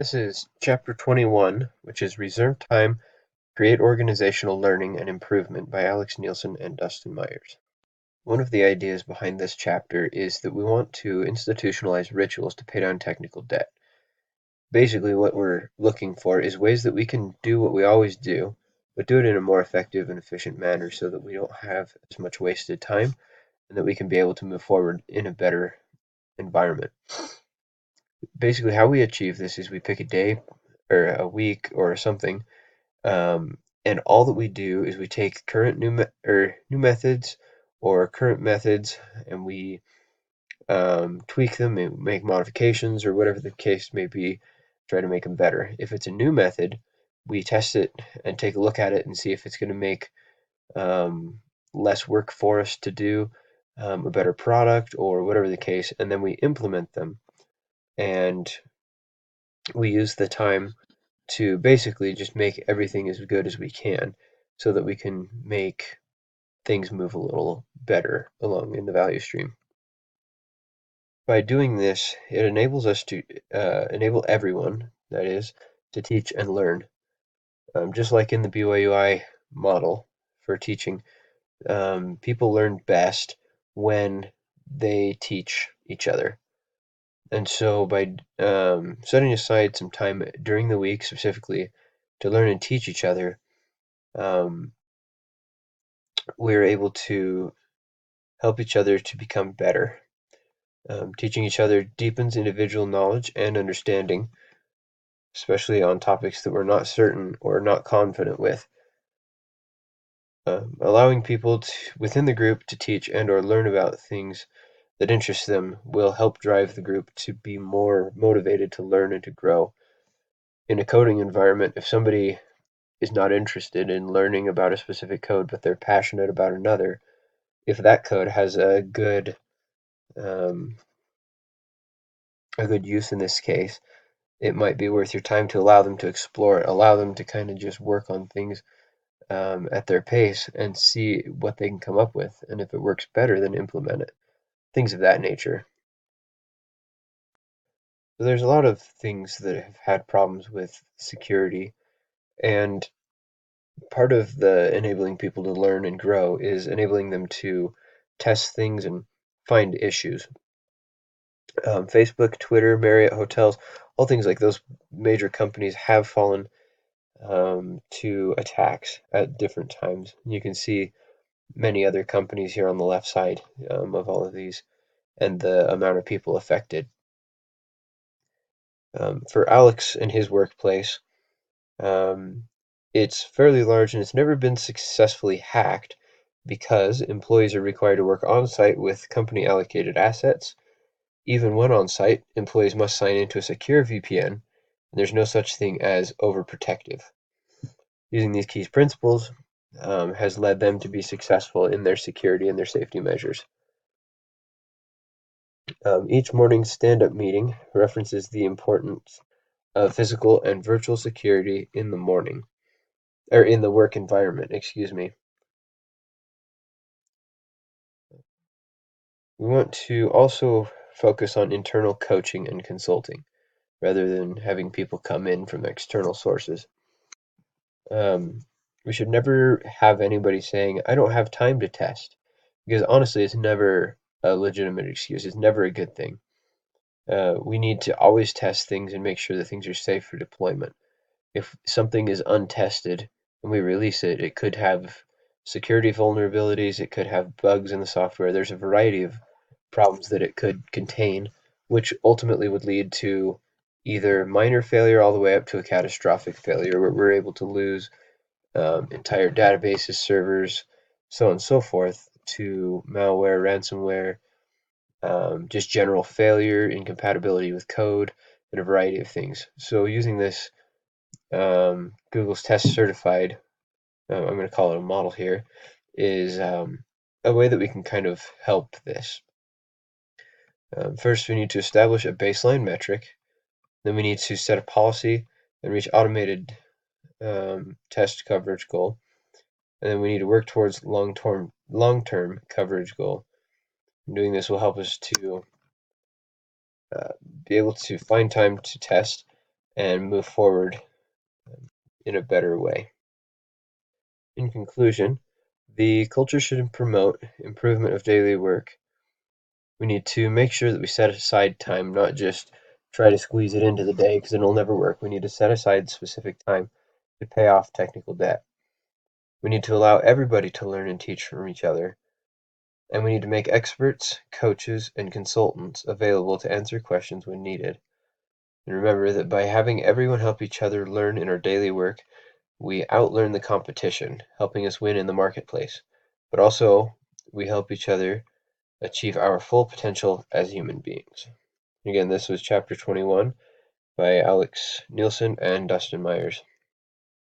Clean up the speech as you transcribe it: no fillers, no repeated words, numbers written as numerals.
This is Chapter 21, which is Reserve Time, Create Organizational Learning and Improvement by Alex Nielsen and Dustin Myers. One of the ideas behind this chapter is that we want to institutionalize rituals to pay down technical debt. Basically, what we're looking for is ways that we can do what we always do, but do it in a more effective and efficient manner so that we don't have as much wasted time and that we can be able to move forward in a better environment. Basically, how we achieve this is we pick a day or a week or something. And all that we do is we take current new methods or current methods and we tweak them and make modifications or whatever the case may be, try to make them better. If it's a new method, we test it and take a look at it and see if it's going to make um, less work for us to do, a better product or whatever the case, and then we implement them and we use the time to basically just make everything as good as we can so that we can make things move a little better along in the value stream. By doing this, it enables us to enable everyone, that is, to teach and learn. Just like in the BYUI model for teaching, people learn best when they teach each other. And so by setting aside some time during the week specifically to learn and teach each other, um, we're able to help each other to become better. Teaching each other deepens individual knowledge and understanding, especially on topics that we're not certain or not confident with. Allowing people within the group to teach and or learn about things that interest them will help drive the group to be more motivated to learn and to grow. In a coding environment, if somebody is not interested in learning about a specific code, but they're passionate about another, if that code has um, a good use in this case, it might be worth your time to allow them to explore it, allow them to kind of just work on things at their pace and see what they can come up with. And if it works better, then implement it. Things of that nature. So there's a lot of things that have had problems with security, and part of the enabling people to learn and grow is enabling them to test things and find issues. Facebook, Twitter, Marriott hotels, all things like those major companies have fallen to attacks at different times. You can see many other companies here on the left side of all of these and the amount of people affected. For Alex and his workplace, um, it's fairly large and it's never been successfully hacked because employees are required to work on site with company allocated assets. Even when on site, employees must sign into a secure VPN, and there's no such thing as overprotective. Using these key principles has led them to be successful in their security and their safety measures. Each morning's stand-up meeting references the importance of physical and virtual security in the morning, or in the work environment, excuse me. We want to also focus on internal coaching and consulting rather than having people come in from external sources. Um, we should never have anybody saying, I don't have time to test, because honestly, it's never a legitimate excuse. It's never a good thing. We need to always test things and make sure that things are safe for deployment. If something is untested and we release it, it could have security vulnerabilities, it could have bugs in the software. There's a variety of problems that it could contain, which ultimately would lead to either minor failure all the way up to a catastrophic failure where we're able to lose entire databases, servers, so on and so forth to malware, ransomware, just general failure, incompatibility with code, and a variety of things. So using this Google's test certified, I'm going to call it a model here, is a way that we can kind of help this. First, we need to establish a baseline metric. Then we need to set a policy and reach automated test coverage goal. And then we need to work towards long-term coverage goal. And doing this will help us to be able to find time to test and move forward in a better way. In conclusion, the culture should promote improvement of daily work. We need to make sure that we set aside time, not just try to squeeze it into the day because it'll never work. We need to set aside specific time to pay off technical debt. We need to allow everybody to learn and teach from each other. And we need to make experts, coaches, and consultants available to answer questions when needed. And remember that by having everyone help each other learn in our daily work, we outlearn the competition, helping us win in the marketplace. But also, we help each other achieve our full potential as human beings. Again, this was Chapter 21 by Alex Nielsen and Dustin Myers.